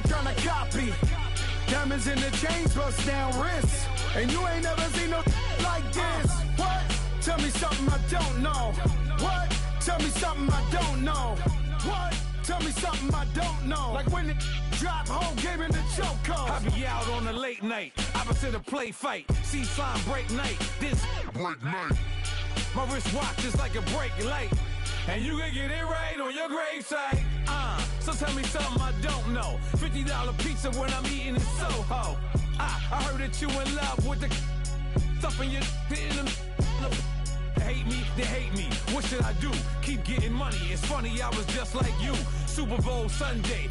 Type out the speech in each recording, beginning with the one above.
ain't tryna copy. Diamonds in the chains, bust down wrists. And you ain't never seen no like this. What? Tell me something I don't know. What? Tell me something I don't know. What? Tell me something I don't know. Like when it drop, whole game in the chokehold. I be out on a late night, opposite a play fight. See sign break night, this break night. My wristwatch is like a break light. And you can get it right on your gravesite. So tell me something I don't know. $50 pizza when I'm eating in Soho. I heard that you in love with the stuff in your in them. They hate me. What should I do? Keep getting money. It's funny, I was just like you. Super Bowl Sunday.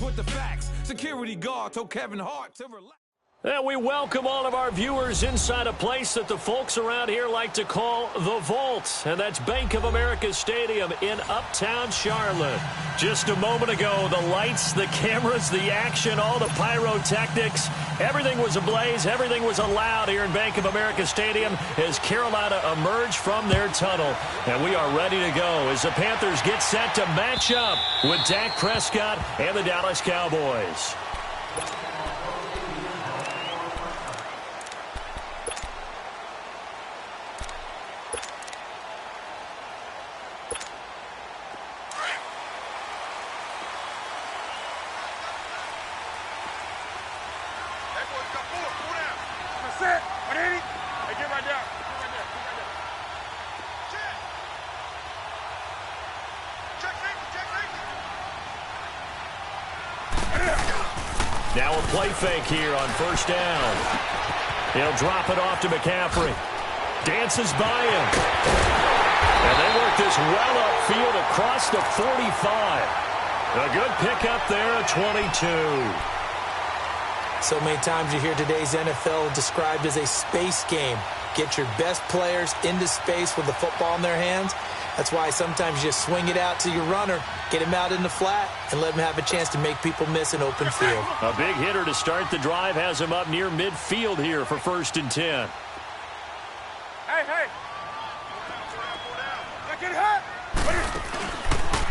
With the facts. Security guard told Kevin Hart to relax. And we welcome all of our viewers inside a place that the folks around here like to call the Vault. And that's Bank of America Stadium in Uptown Charlotte. Just a moment ago, the lights, the cameras, the action, all the pyrotechnics, everything was ablaze, everything was allowed here in Bank of America Stadium as Carolina emerged from their tunnel. And we are ready to go as the Panthers get set to match up with Dak Prescott and the Dallas Cowboys. Now a play fake here on first down. He'll drop it off to McCaffrey. Dances by him. And they work this well upfield across the 45. A good pickup there at 22. So many times you hear today's NFL described as a space game. Get your best players into space with the football in their hands. That's why sometimes you just swing it out to your runner, get him out in the flat, and let him have a chance to make people miss an open field. A big hitter to start the drive has him up near midfield here for 1st and 10. Hey. Get hurt.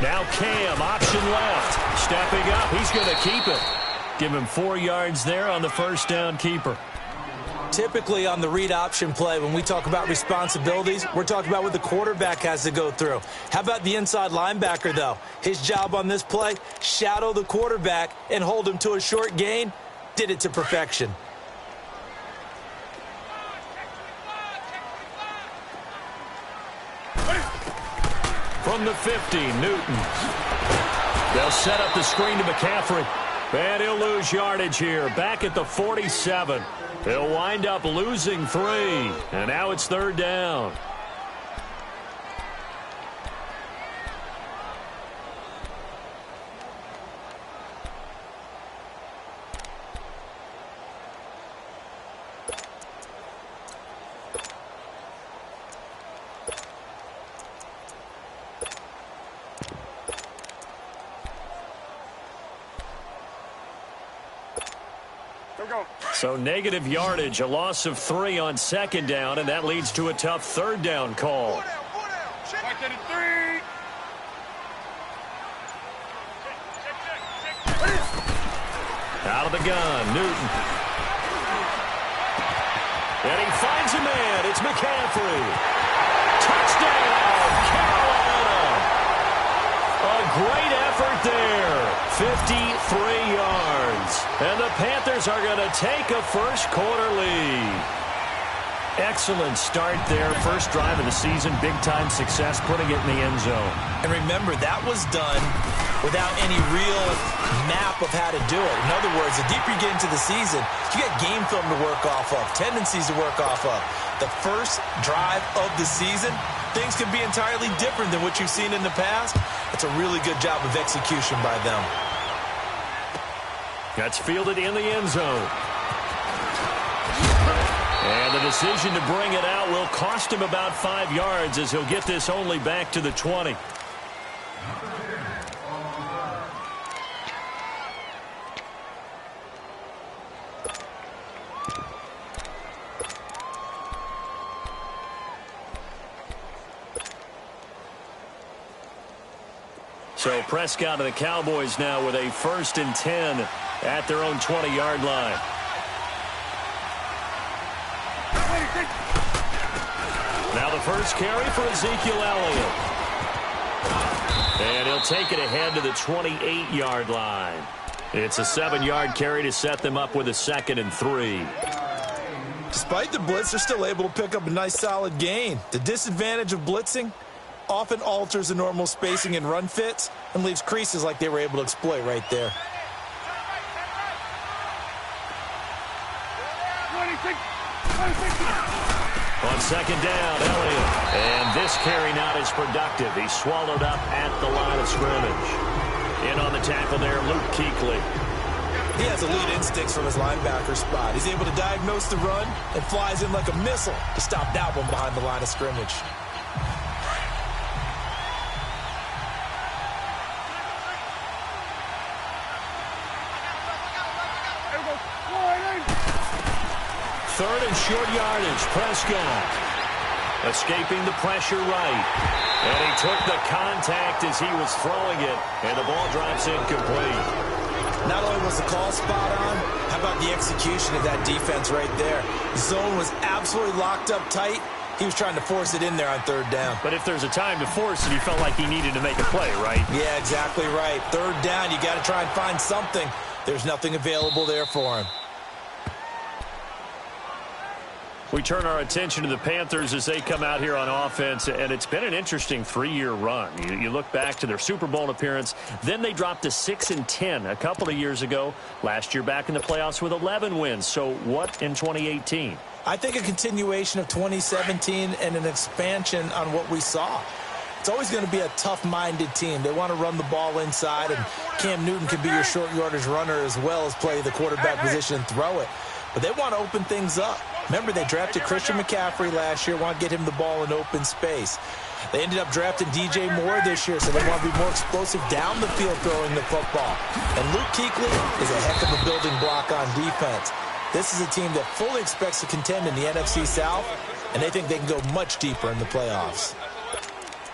Now Cam, option left. Stepping up, he's going to keep it. Give him 4 yards there on the first down keeper. Typically on the read option play, when we talk about responsibilities, we're talking about what the quarterback has to go through. How about the inside linebacker, though? His job on this play, shadow the quarterback and hold him to a short gain. Did it to perfection. From the 50, Newton. They'll set up the screen to McCaffrey. And he'll lose yardage here, back at the 47. He'll wind up losing 3. And now it's 3rd down. So negative yardage, a loss of 3 on 2nd down, and that leads to a tough 3rd down call. Out of the gun, Newton. And he finds a man. It's McCaffrey. Touchdown, Carolina. A great effort there. 53 yards. And the Panthers are going to take a first-quarter lead. Excellent start there. First drive of the season. Big-time success, putting it in the end zone. And remember, that was done without any real map of how to do it. In other words, the deeper you get into the season, you got game film to work off of, tendencies to work off of. The first drive of the season, things can be entirely different than what you've seen in the past. That's a really good job of execution by them. That's fielded in the end zone. And the decision to bring it out will cost him about 5 yards as he'll get this only back to the 20. So Prescott and the Cowboys now with a 1st and 10 at their own 20-yard line. Now the first carry for Ezekiel Elliott. And he'll take it ahead to the 28-yard line. It's a 7-yard carry to set them up with a 2nd and 3. Despite the blitz, they're still able to pick up a nice solid gain. The disadvantage of blitzing often alters the normal spacing and run fits and leaves creases like they were able to exploit right there. On 2nd down, Elliott. And this carry not as productive. He's swallowed up at the line of scrimmage. In on the tackle there, Luke Kuechly. He has elite instincts from his linebacker spot. He's able to diagnose the run and flies in like a missile to stop that one behind the line of scrimmage. Third and short yardage, Prescott. Escaping the pressure right. And he took the contact as he was throwing it, and the ball drops incomplete. Not only was the call spot on, how about the execution of that defense right there? The zone was absolutely locked up tight. He was trying to force it in there on 3rd down. But if there's a time to force it, he felt like he needed to make a play, right? Yeah, exactly right. 3rd down, you got to try and find something. There's nothing available there for him. We turn our attention to the Panthers as they come out here on offense, and it's been an interesting 3-year run. You look back to their Super Bowl appearance, then they dropped to 6 and 10 a couple of years ago. Last year back in the playoffs with 11 wins. So what in 2018? I think a continuation of 2017 and an expansion on what we saw. It's always going to be a tough-minded team. They want to run the ball inside, and Cam Newton can be your short yardage runner as well as play the quarterback position and throw it. But they want to open things up. Remember, they drafted Christian McCaffrey last year, want to get him the ball in open space. They ended up drafting DJ Moore this year, so they want to be more explosive down the field throwing the football. And Luke Kuechly is a heck of a building block on defense. This is a team that fully expects to contend in the NFC South, and they think they can go much deeper in the playoffs.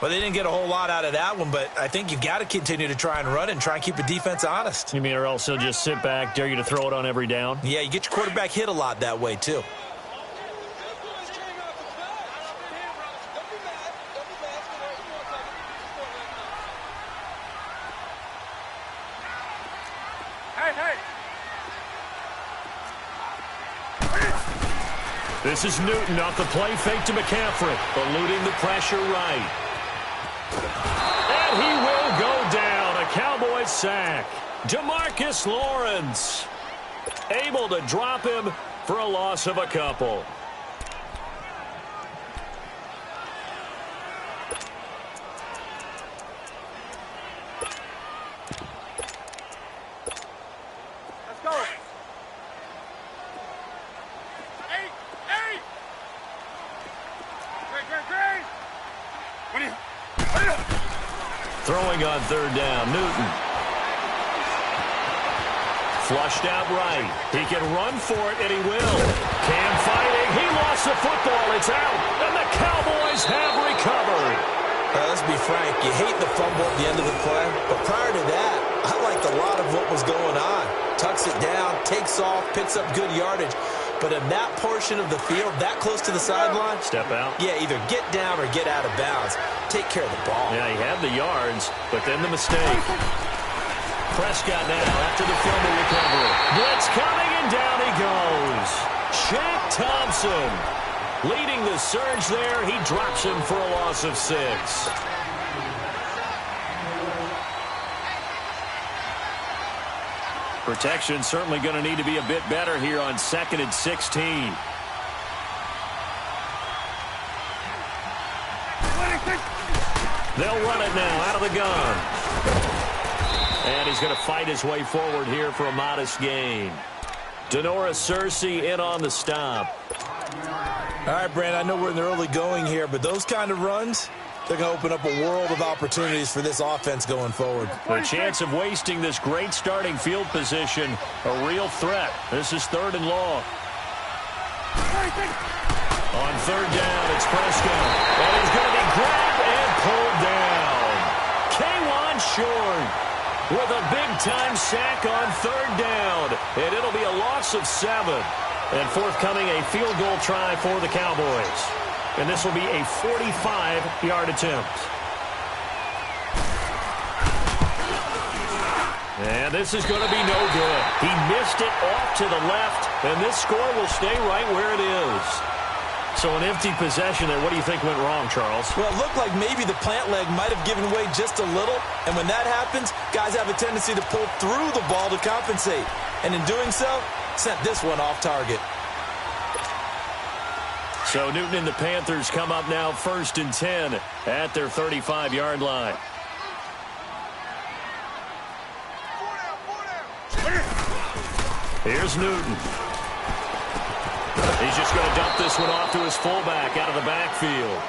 Well, they didn't get a whole lot out of that one, but I think you've got to continue to try and run and try and keep the defense honest. You mean or else he'll just sit back, dare you to throw it on every down? Yeah, you get your quarterback hit a lot that way, too. This is Newton off the play fake to McCaffrey, eluding the pressure right. And he will go down. A Cowboys sack. DeMarcus Lawrence able to drop him for a loss of a couple. Throwing on 3rd down, Newton. Flushed out right. He can run for it, and he will. Cam fighting. He lost the football. It's out, and the Cowboys have recovered. Let's be frank. You hate the fumble at the end of the play, but prior to that, I liked a lot of what was going on. Tucks it down, takes off, picks up good yardage. But in that portion of the field, that close to the sideline, step out. Yeah, either get down or get out of bounds. Take care of the ball. Yeah, he had the yards, but then the mistake. Prescott now after the fumble recovery. Blitz coming, and down he goes. Shaq Thompson leading the surge there. He drops him for a loss of 6. Protection certainly going to need to be a bit better here on 2nd and 16. They'll run it now out of the gun. And he's going to fight his way forward here for a modest gain. Denora Cersei in on the stop. All right, Brand, I know we're in the early going here, but those kind of runs, they're going to open up a world of opportunities for this offense going forward. The chance of wasting this great starting field position, a real threat. This is 3rd and long. On 3rd down, it's Prescott. And he's going to be grabbed and pulled down. K'Wan short with a big-time sack on third down. And it'll be a loss of 7. And forthcoming, a field goal try for the Cowboys. And this will be a 45-yard attempt. And this is going to be no good. He missed it off to the left, and this score will stay right where it is. So an empty possession there. What do you think went wrong, Charles? Well, it looked like maybe the plant leg might have given way just a little, and when that happens, guys have a tendency to pull through the ball to compensate. And in doing so, sent this one off target. So Newton and the Panthers come up now 1st and 10 at their 35-yard line. Here's Newton. He's just going to dump this one off to his fullback out of the backfield.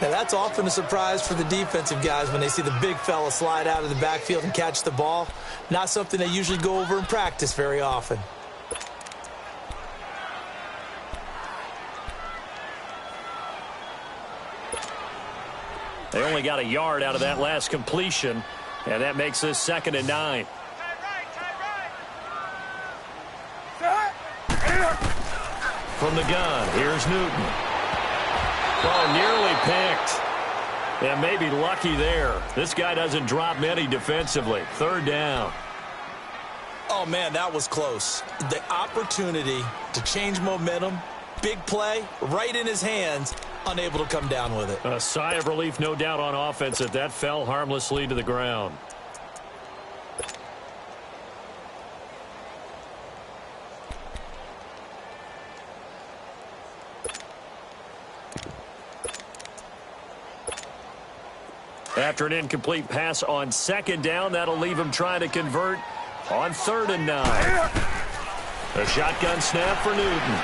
Now, that's often a surprise for the defensive guys when they see the big fella slide out of the backfield and catch the ball. Not something they usually go over in practice very often. They only got a yard out of that last completion, and that makes this 2nd and 9. From the gun, here's Newton. Oh, nearly picked. And maybe lucky there. This guy doesn't drop many defensively. 3rd down. Oh, man, that was close. The opportunity to change momentum, big play, right in his hands, unable to come down with it. A sigh of relief, no doubt, on offense that fell harmlessly to the ground. After an incomplete pass on 2nd down, that'll leave him trying to convert on 3rd and 9. A shotgun snap for Newton.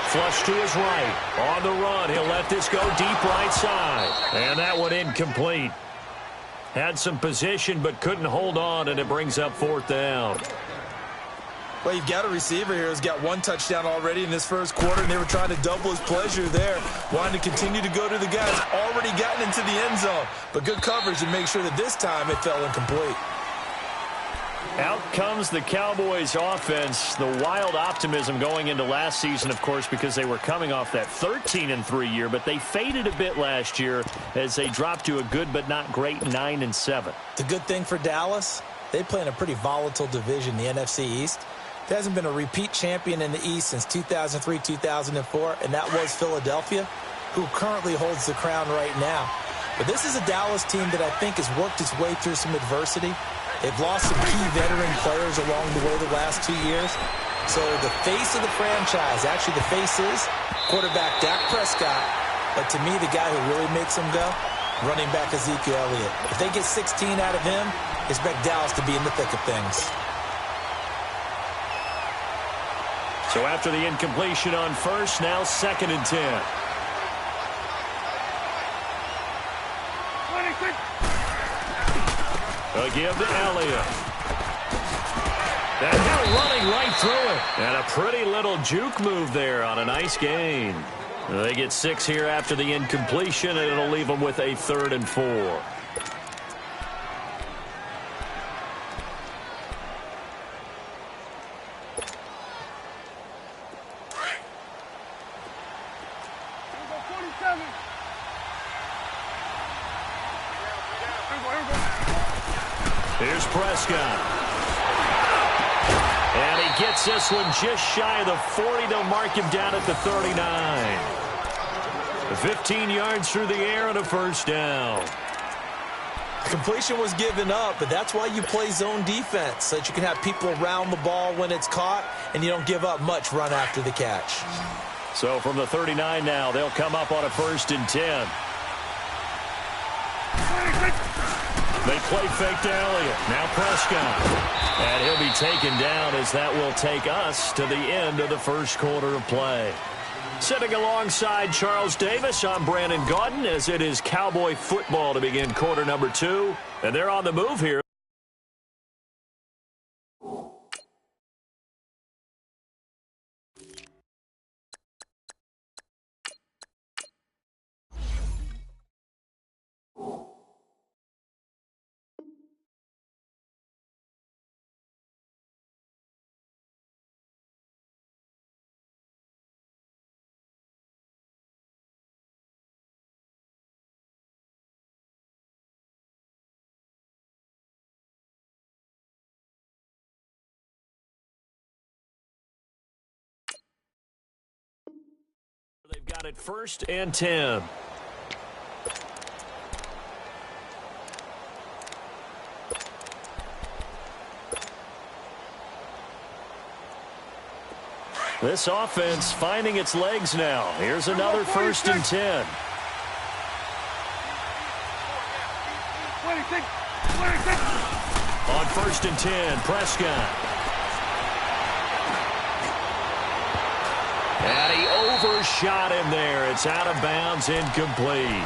Flush to his right. On the run, he'll let this go deep right side. And that one incomplete. Had some position but couldn't hold on, and it brings up 4th down. Well, you've got a receiver here who's got 1 touchdown already in this first quarter, and they were trying to double his pleasure there, wanting to continue to go to the guys already gotten into the end zone. But good coverage to make sure that this time it fell incomplete. Out comes the Cowboys offense. The wild optimism going into last season, of course, because they were coming off that 13-3 year, but they faded a bit last year as they dropped to a good but not great 9-7. The good thing for Dallas, they play in a pretty volatile division, the NFC East. There hasn't been a repeat champion in the East since 2003-2004, and that was Philadelphia, who currently holds the crown right now. But this is a Dallas team that I think has worked its way through some adversity. They've lost some key veteran players along the way the last 2 years. So the face of the franchise, actually the face is quarterback Dak Prescott. But to me, the guy who really makes them go, running back Ezekiel Elliott. If they get 16 out of him, expect Dallas to be in the thick of things. So after the incompletion on 1st, now 2nd and 10. A give to Elliott. And now running right through it. And a pretty little juke move there on a nice gain. They get 6 here after the incompletion, and it'll leave them with a 3rd and 4. Here's Prescott. And he gets this one just shy of the 40. They'll mark him down at the 39. 15 yards through the air and a 1st down. Completion was given up, but that's why you play zone defense, so that you can have people around the ball when it's caught, and you don't give up much run after the catch. So from the 39 now, they'll come up on a 1st and 10. They play fake to Elliott. Now Prescott. And he'll be taken down as that will take us to the end of the first quarter of play. Sitting alongside Charles Davis, I'm Brandon Gaudin as it is Cowboy football to begin quarter number 2. And they're on the move here. out at 1st and 10. This offense finding its legs now. Here's another 1st and 10. 26. On 1st and 10, Prescott. And he overshot him there. It's out of bounds, incomplete.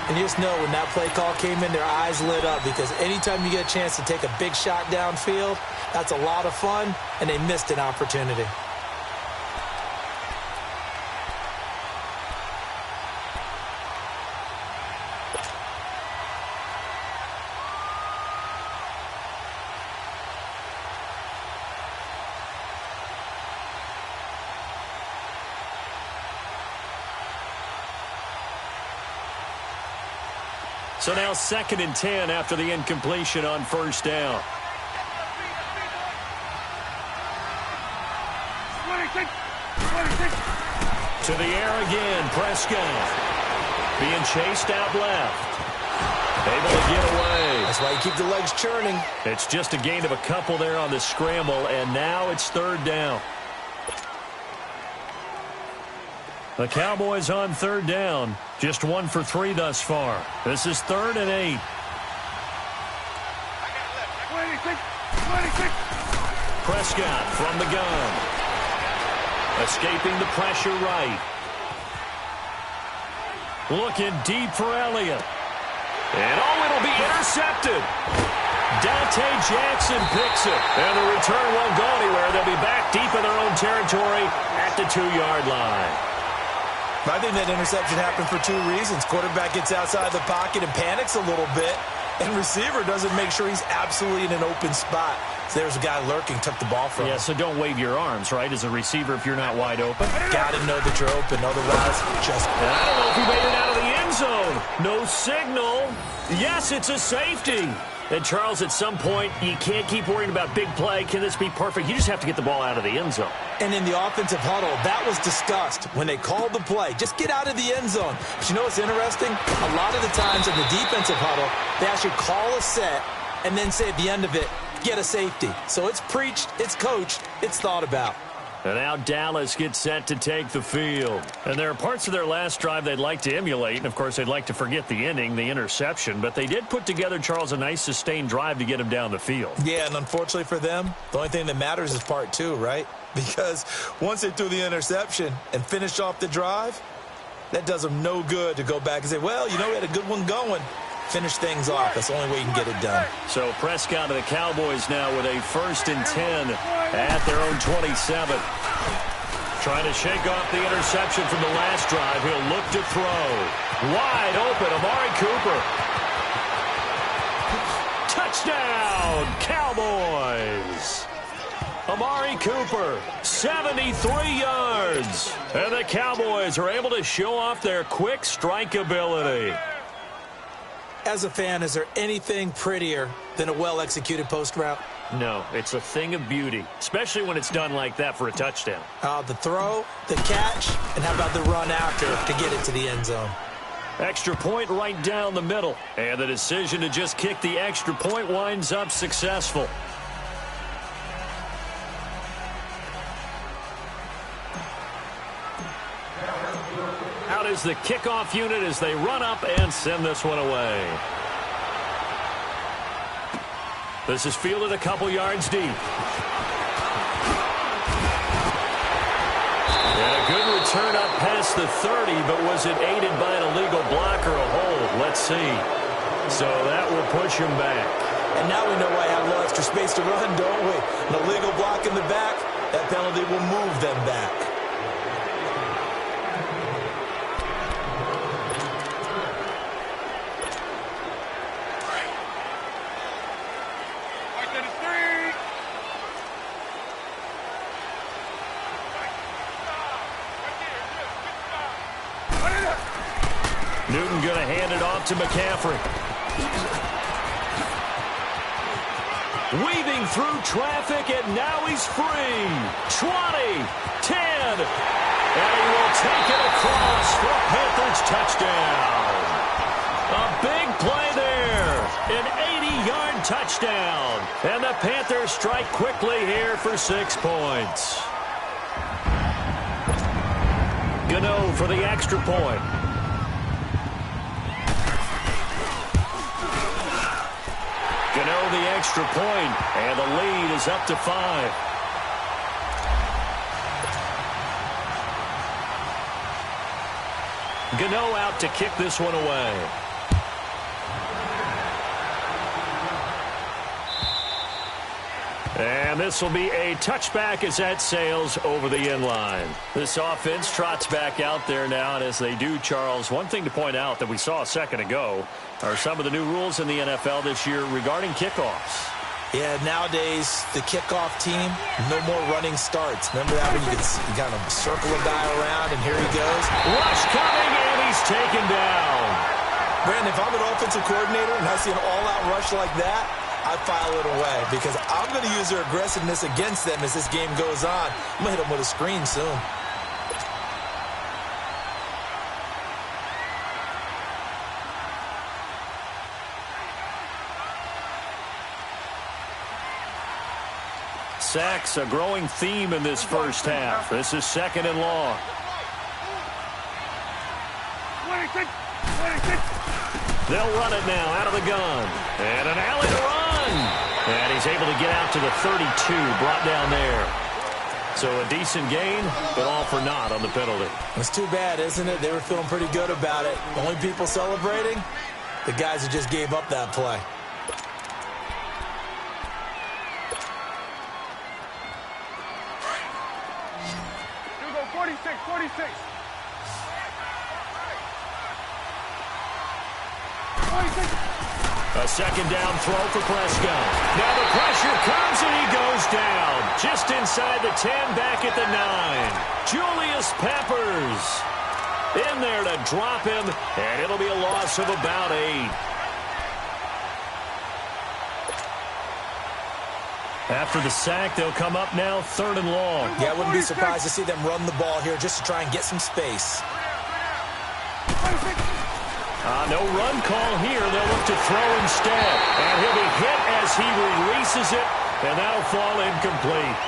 And you just know when that play call came in, their eyes lit up, because anytime you get a chance to take a big shot downfield, that's a lot of fun, and they missed an opportunity. So now 2nd and 10 after the incompletion on 1st down. 26. To the air again, Prescott. Being chased out left. Able to get away. That's why you keep the legs churning. It's just a gain of a couple there on the scramble, and now it's 3rd down. The Cowboys on 3rd down. Just 1 for 3 thus far. This is 3rd and 8. 26. Prescott from the gun. Escaping the pressure right. Looking deep for Elliott. And it'll be intercepted. Dante Jackson picks it. And the return won't go anywhere. They'll be back deep in their own territory at the 2-yard line. I think that interception happened for 2 reasons. Quarterback gets outside the pocket and panics a little bit, and receiver doesn't make sure he's absolutely in an open spot. So there's a guy lurking, took the ball from him. Yeah, so don't wave your arms, right, as a receiver if you're not wide open. Got to know that you're open. Otherwise, just... I don't know if he made it out of the end zone. No signal. Yes, it's a safety. And, Charles, at some point, you can't keep worrying about big play. Can this be perfect? You just have to get the ball out of the end zone. And in the offensive huddle, that was discussed when they called the play. Just get out of the end zone. But you know what's interesting? A lot of the times in the defensive huddle, they actually call a set and then say at the end of it, get a safety. So it's preached, it's coached, it's thought about. And now Dallas gets set to take the field. And there are parts of their last drive they'd like to emulate. And, of course, they'd like to forget the ending, the interception. But they did put together, Charles, a nice sustained drive to get him down the field. Yeah, and unfortunately for them, the only thing that matters is part 2, right? Because once they threw the interception and finished off the drive, that does them no good to go back and say, well, you know, we had a good one going. Finish things off. That's the only way you can get it done. So Prescott of the Cowboys now with a 1st and 10 at their own 27. Trying to shake off the interception from the last drive. He'll look to throw. Wide open, Amari Cooper. Touchdown, Cowboys. Amari Cooper, 73 yards. And the Cowboys are able to show off their quick strike ability. As a fan, is there anything prettier than a well-executed post route? No, it's a thing of beauty, especially when it's done like that for a touchdown. The throw, the catch, and how about the run after to get it to the end zone? Extra point right down the middle. And the decision to just kick the extra point winds up successful. Out is the kickoff unit as they run up and send this one away. This is fielded a couple yards deep. And a good return up past the 30, but was it aided by an illegal block or a hold? Let's see. So that will push him back. And now we know why I have a little extra space to run, don't we? An illegal block in the back, that penalty will move them back. Newton going to hand it off to McCaffrey. Weaving through traffic, and now he's free. 20, 10, And he will take it across for a Panthers touchdown. A big play there. An 80-yard touchdown. And the Panthers strike quickly here for 6 points. Gano for the extra point. Gano the extra point, and the lead is up to 5. Gano out to kick this one away. And this will be a touchback as that sails over the end line. This offense trots back out there now, and as they do, Charles, one thing to point out that we saw a second ago are some of the new rules in the NFL this year regarding kickoffs. Yeah, nowadays, the kickoff team, no more running starts. Remember that when you kind of circle a guy around, and here he goes. Rush coming, and he's taken down. Brandon, if I'm an offensive coordinator and I see an all-out rush like that, I file it away because I'm going to use their aggressiveness against them as this game goes on. I'm going to hit them with a screen soon. Sacks, a growing theme in this first half. This is 2nd and long. They'll run it now out of the gun. And an alley to run. And he's able to get out to the 32, brought down there. So a decent gain, but all for naught on the penalty. It's too bad, isn't it? They were feeling pretty good about it. Only people celebrating, the guys who just gave up that play. You go 46. A 2nd down throw for Prescott. Now the pressure comes and he goes down. Just inside the 10, back at the 9. Julius Peppers in there to drop him, and it'll be a loss of about 8. After the sack, they'll come up now 3rd and long. Yeah, I wouldn't be surprised to see them run the ball here just to try and get some space. No run call here. They'll look to throw instead. And he'll be hit as he releases it, and that'll fall incomplete.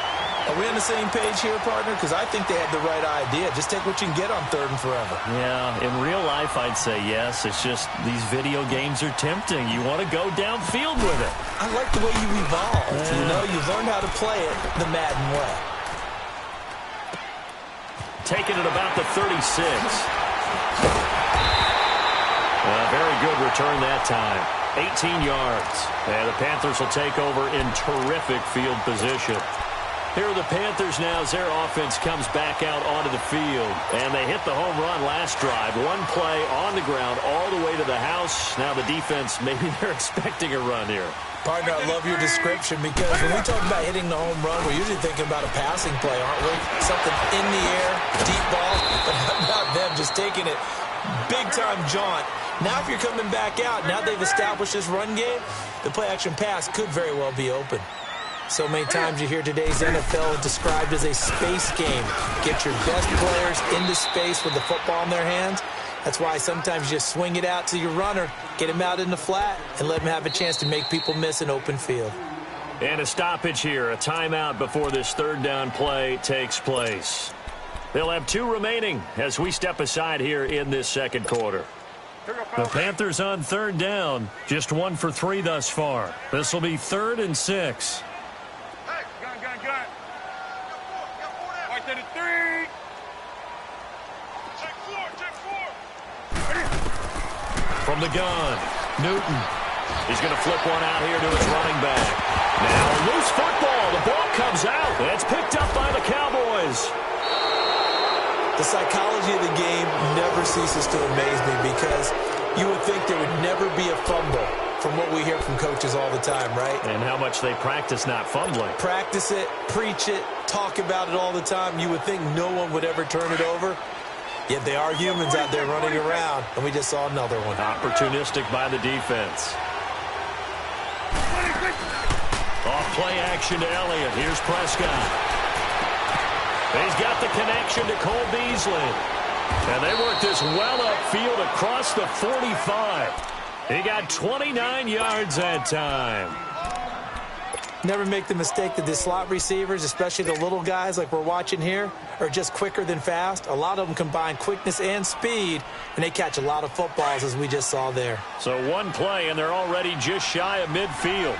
Are we on the same page here, partner? Because I think they had the right idea. Just take what you can get on 3rd and forever. Yeah, in real life, I'd say yes. It's just these video games are tempting. You want to go downfield with it. I like the way you evolved. Yeah. You know, you've learned how to play it the Madden way. Taking it about the 36. Very good return that time. 18 yards. And the Panthers will take over in terrific field position. Here are the Panthers now as their offense comes back out onto the field. And they hit the home run last drive. One play on the ground all the way to the house. Now the defense, maybe they're expecting a run here. Partner, I love your description because when we talk about hitting the home run, we're usually thinking about a passing play, aren't we? Something in the air, deep ball. But how about them just taking it big-time jaunt? Now if you're coming back out, now they've established this run game, the play-action pass could very well be open. So many times you hear today's NFL described as a space game. Get your best players into space with the football in their hands. That's why sometimes you just swing it out to your runner, get him out in the flat, and let him have a chance to make people miss an open field. And a stoppage here, a timeout before this 3rd down play takes place. They'll have 2 remaining as we step aside here in this 2nd quarter. The Panthers on 3rd down, just 1 for 3 thus far. This will be 3rd and 6. Hey, gun. Right to the 3. Check 4. From the gun, Newton. He's going to flip one out here to his running back. Now a loose football. The ball comes out. It's picked up by the Cowboys. The psychology of the game never ceases to amaze me because you would think there would never be a fumble from what we hear from coaches all the time, right? And how much they practice not fumbling. Practice it, preach it, talk about it all the time. You would think no one would ever turn it over. Yet they are humans out there running around, and we just saw another one. Opportunistic by the defense. Off play action to Elliott. Here's Prescott. He's got the connection to Cole Beasley. And they work this well upfield across the 45. He got 29 yards that time. Never make the mistake that the slot receivers, especially the little guys like we're watching here, are just quicker than fast. A lot of them combine quickness and speed, and they catch a lot of footballs, as we just saw there. So one play, and they're already just shy of midfield.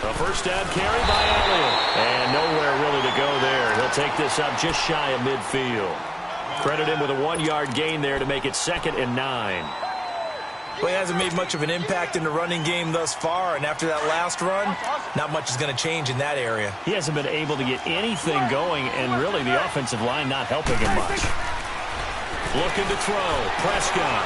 A first down carry by Elliott. And nowhere really to go there. He'll take this up just shy of midfield. Credit him with a 1-yard gain there to make it 2nd and 9. Well, he hasn't made much of an impact in the running game thus far, and after that last run, not much is going to change in that area. He hasn't been able to get anything going, and really the offensive line not helping him much. Looking to throw. Prescott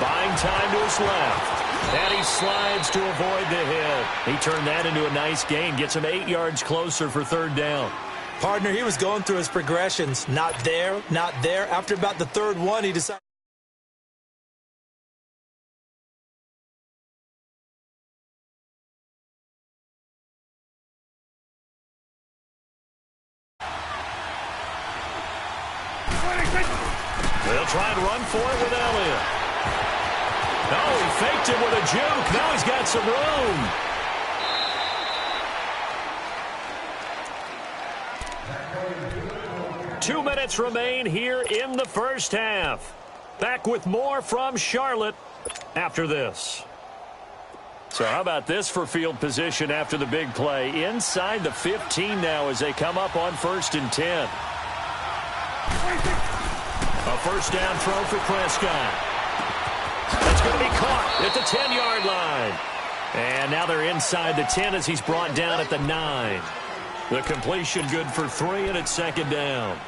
buying time to his left. And he slides to avoid the hit. He turned that into a nice gain. Gets him 8 yards closer for 3rd down. Partner, he was going through his progressions. Not there, not there. After about the 3rd one, he decided. They'll try and run for it with Elliott. Oh, he faked him with a juke. Now he's got some room. Two minutes remain here in the first half. Back with more from Charlotte after this. So how about this for field position after the big play? Inside the 15 now as they come up on 1st and 10. A first down throw for Prescott. That's going to be caught at the 10-yard line. And now they're inside the 10 as he's brought down at the 9. The completion good for 3, and it's 2nd down.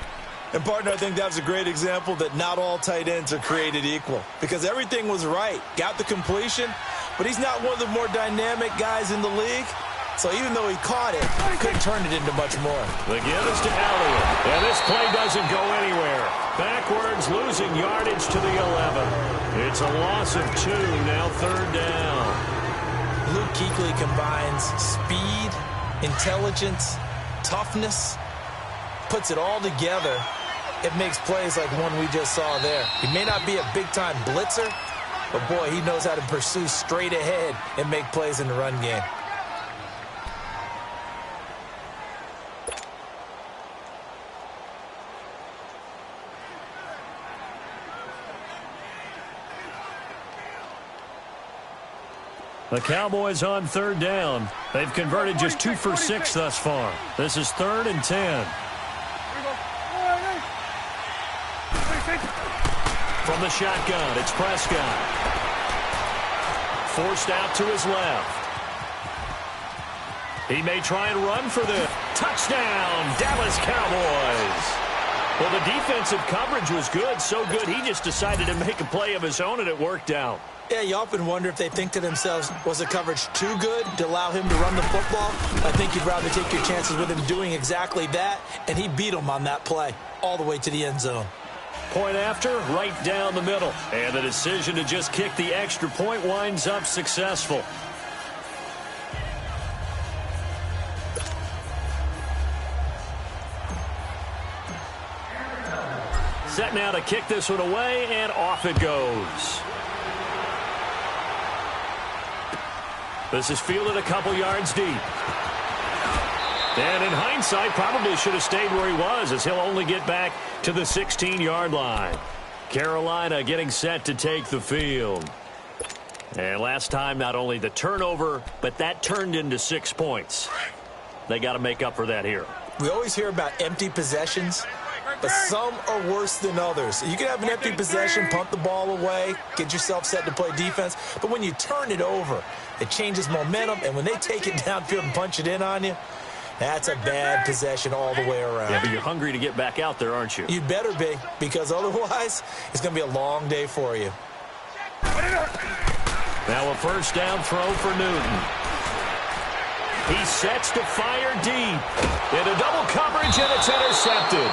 And, partner, I think that was a great example that not all tight ends are created equal. Because everything was right. Got the completion, but he's not one of the more dynamic guys in the league. So even though he caught it, couldn't turn it into much more. The give is to Elliott. And this play doesn't go anywhere. Backwards, losing yardage to the 11. It's a loss of 2, now 3rd down. Luke Kuechly combines speed, intelligence, toughness, puts it all together. It makes plays like one we just saw there. He may not be a big-time blitzer, but, boy, he knows how to pursue straight ahead and make plays in the run game. The Cowboys on 3rd down. They've converted just 2 for 6 thus far. This is 3rd and 10. From the shotgun, it's Prescott. Forced out to his left. He may try and run for the touchdown, Dallas Cowboys. Well, the defensive coverage was good, so good he just decided to make a play of his own, and it worked out. Yeah, you often wonder if they think to themselves, was the coverage too good to allow him to run the football? I think you'd rather take your chances with him doing exactly that, and he beat him on that play all the way to the end zone. Point after, right down the middle. And the decision to just kick the extra point winds up successful. Set now to kick this one away, and off it goes. This is fielded a couple yards deep. And in hindsight, probably should have stayed where he was, as he'll only get back to the 16-yard line. Carolina getting set to take the field. And last time, not only the turnover, but that turned into 6 points. They got to make up for that here. We always hear about empty possessions, but some are worse than others. You can have an empty possession, punt the ball away, get yourself set to play defense, but when you turn it over, it changes momentum, and when they take it downfield and punch it in on you, that's a bad possession all the way around. Yeah, but you're hungry to get back out there, aren't you? You'd better be, because otherwise, it's going to be a long day for you. Now a first down throw for Newton. He sets to fire deep. Into double coverage, and it's intercepted.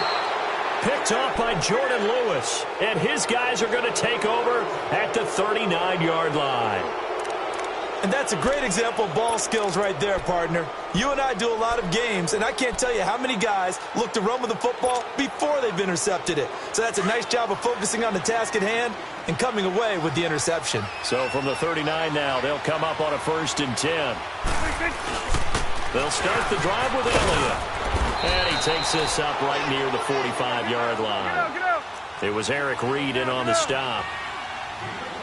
Picked off by Jordan Lewis. And his guys are going to take over at the 39-yard line. And that's a great example of ball skills right there, partner. You and I do a lot of games, and I can't tell you how many guys look to run with the football before they've intercepted it. So that's a nice job of focusing on the task at hand and coming away with the interception. So from the 39 now, they'll come up on a 1st and 10. They'll start the drive with Elliott. And he takes this up right near the 45-yard line. It was Eric Reed in on the stop.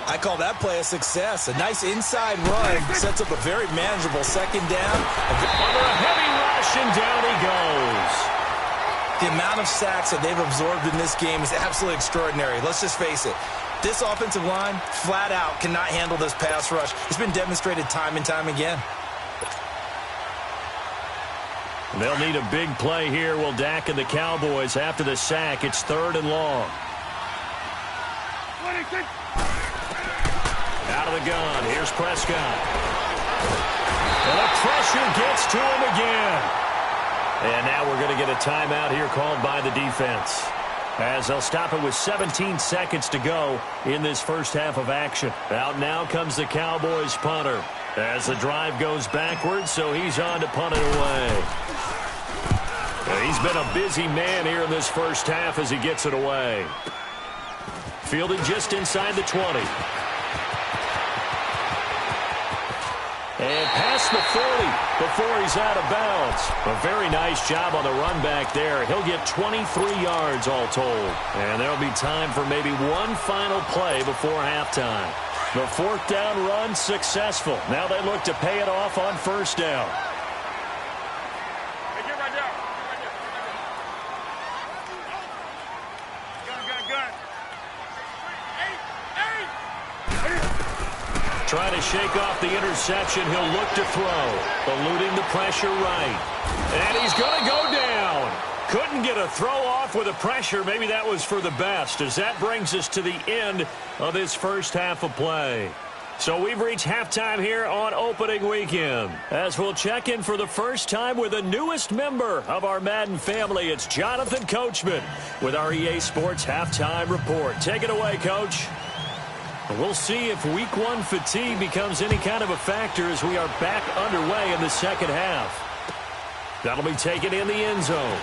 I call that play a success. A nice inside run sets up a very manageable 2nd down. Under a heavy rush, and down he goes. The amount of sacks that they've absorbed in this game is absolutely extraordinary. Let's just face it. This offensive line, flat out, cannot handle this pass rush. It's been demonstrated time and time again. They'll need a big play here. Will Dak and the Cowboys after the sack. It's 3rd and long. Out of the gun. Here's Prescott. And the pressure gets to him again. And now we're going to get a timeout here called by the defense, as they'll stop it with 17 seconds to go in this first half of action. Out now comes the Cowboys punter as the drive goes backwards, so he's on to punt it away. He's been a busy man here in this first half as he gets it away. Fielded just inside the 20. And past the 40 before he's out of bounds. A very nice job on the run back there. He'll get 23 yards all told. And there'll be time for maybe one final play before halftime. The 4th down run successful. Now they look to pay it off on 1st down. Trying to shake off the interception. He'll look to throw. Eluding the pressure right. And he's going to go down. Couldn't get a throw off with the pressure. Maybe that was for the best, as that brings us to the end of this first half of play. So we've reached halftime here on opening weekend, as we'll check in for the first time with the newest member of our Madden family. It's Jonathan Coachman with our EA Sports Halftime Report. Take it away, Coach. We'll see if Week 1 fatigue becomes any kind of a factor as we are back underway in the second half. That'll be taken in the end zone.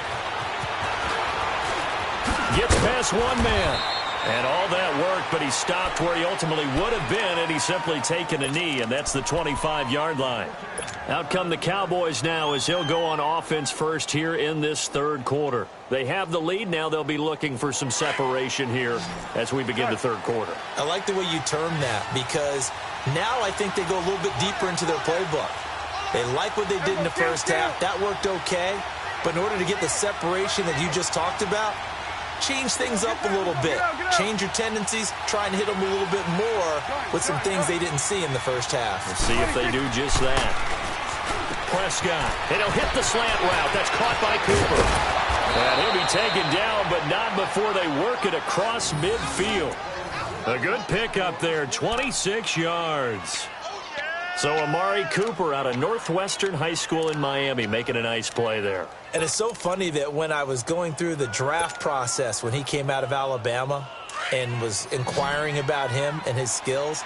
Gets past one man. And all that work, but he stopped where he ultimately would have been, and he's simply taken a knee, and that's the 25-yard line. Out come the Cowboys now as he'll go on offense first here in this third quarter. They have the lead. Now they'll be looking for some separation here as we begin the third quarter. I like the way you term that, because now I think they go a little bit deeper into their playbook. They like what they did in the first half. That worked okay. But in order to get the separation that you just talked about, change things up a little bit. Change your tendencies. Try and hit them a little bit more with some things they didn't see in the first half. We'll see if they do just that. Prescott. And he'll hit the slant route. That's caught by Cooper. And he'll be taken down, but not before they work it across midfield. A good pickup there, 26 yards. So Amari Cooper out of Northwestern High School in Miami making a nice play there. And it's so funny that when I was going through the draft process when he came out of Alabama and was inquiring about him and his skills,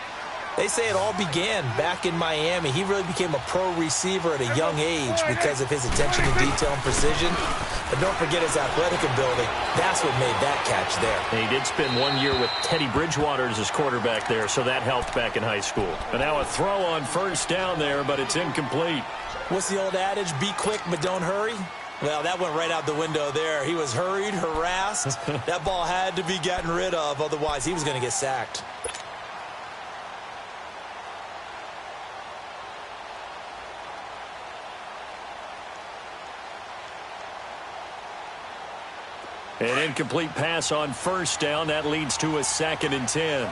they say it all began back in Miami. He really became a pro receiver at a young age because of his attention to detail and precision. But don't forget his athletic ability. That's what made that catch there. And he did spend 1 year with Teddy Bridgewater as his quarterback there, so that helped back in high school. And now a throw on first down there, but it's incomplete. What's the old adage? Be quick, but don't hurry. Well, that went right out the window there. He was hurried, harassed. That ball had to be gotten rid of, otherwise he was going to get sacked. An incomplete pass on first down. That leads to a 2nd and 10.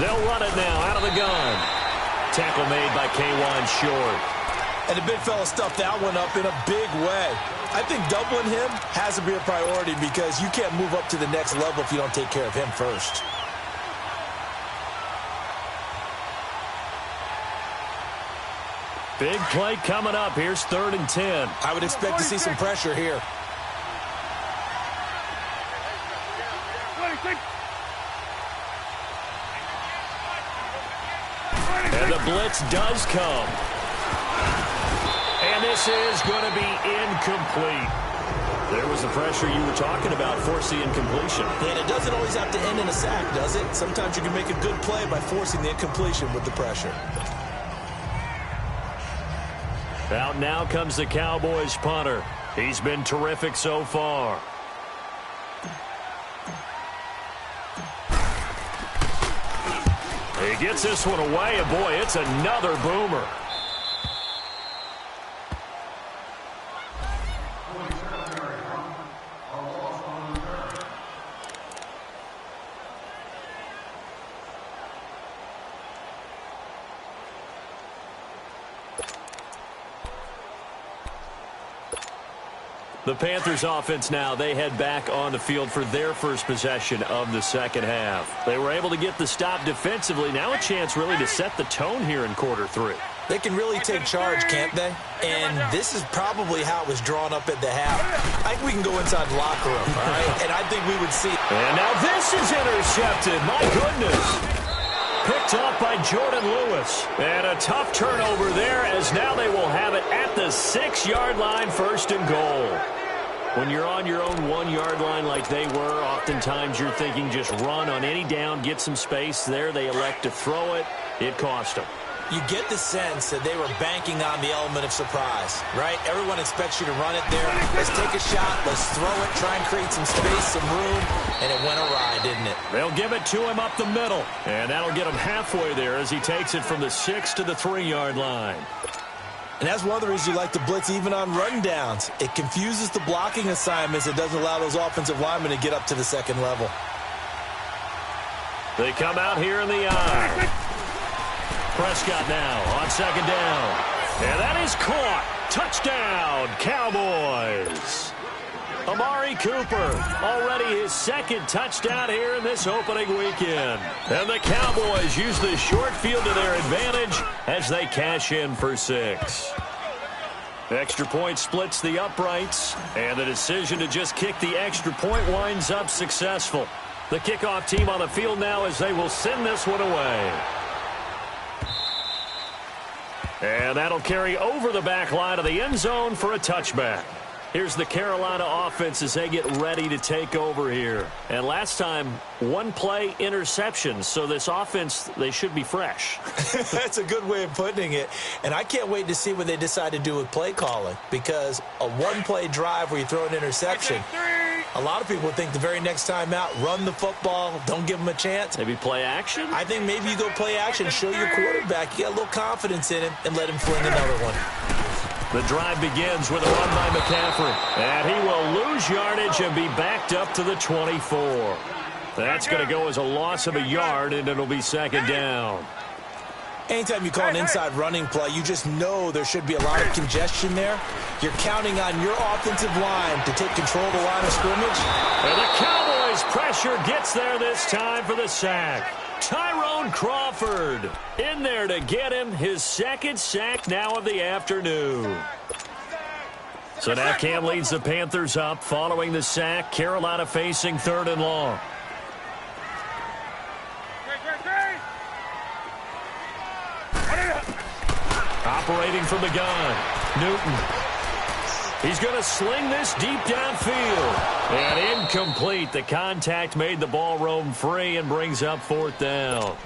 They'll run it now out of the gun. Tackle made by K'Wan Short. And the big fella stuffed that one up in a big way. I think doubling him has to be a priority because you can't move up to the next level if you don't take care of him first. Big play coming up. Here's 3rd and 10. I would expect to see some pressure here. And the blitz does come. And this is going to be incomplete. There was the pressure you were talking about, forcing incompletion. And it doesn't always have to end in a sack, does it? Sometimes you can make a good play by forcing the incompletion with the pressure. Out now comes the Cowboys punter. He's been terrific so far. He gets this one away, and boy, it's another boomer. The Panthers offense now, they head back on the field for their first possession of the second half. They were able to get the stop defensively. Now a chance really to set the tone here in quarter three. They can really take charge, can't they? And this is probably how it was drawn up at the half. I think we can go inside the locker room, all right? And I think we would see. And now this is intercepted. My goodness. Picked up by Jordan Lewis. And a tough turnover there, as now they will have it at the 6-yard line, first and goal. When you're on your own 1-yard line like they were, oftentimes you're thinking just run on any down, get some space. There they elect to throw it. It cost them. You get the sense that they were banking on the element of surprise, right? Everyone expects you to run it there. Let's take a shot. Let's throw it. Try and create some space, some room. And it went awry, didn't it? They'll give it to him up the middle. And that'll get him halfway there as he takes it from the 6 to the 3-yard line. And that's one of the reasons you like to blitz even on run downs. It confuses the blocking assignments. It doesn't allow those offensive linemen to get up to the second level. They come out here in the eye. Prescott now on second down. And that is caught. Touchdown, Cowboys. Amari Cooper, already his second touchdown here in this opening weekend. And the Cowboys use the short field to their advantage as they cash in for 6. Extra point splits the uprights, and the decision to just kick the extra point winds up successful. The kickoff team on the field now as they will send this one away. And that'll carry over the back line of the end zone for a touchback. Here's the Carolina offense as they get ready to take over here. And last time, one play interception. So this offense, they should be fresh. That's a good way of putting it. And I can't wait to see what they decide to do with play calling. Because a one-play drive where you throw an interception, a lot of people think the very next time out, run the football, don't give them a chance. Maybe play action? I think maybe you go play action, show your quarterback. You got a little confidence in him, and let him fling another one. The drive begins with a run by McCaffrey. And he will lose yardage and be backed up to the 24. That's going to go as a loss of a yard, and it'll be second down. Anytime you call an inside running play, you just know there should be a lot of congestion there. You're counting on your offensive line to take control of the line of scrimmage. And the Cowboys pressure gets there this time for the sack. Tyrone Crawford in there to get him his second sack now of the afternoon. So now Cam leads the Panthers up following the sack. Carolina facing 3rd and long. Operating from the gun, Newton. He's going to sling this deep downfield. And incomplete. The contact made the ball roam free and brings up 4th down.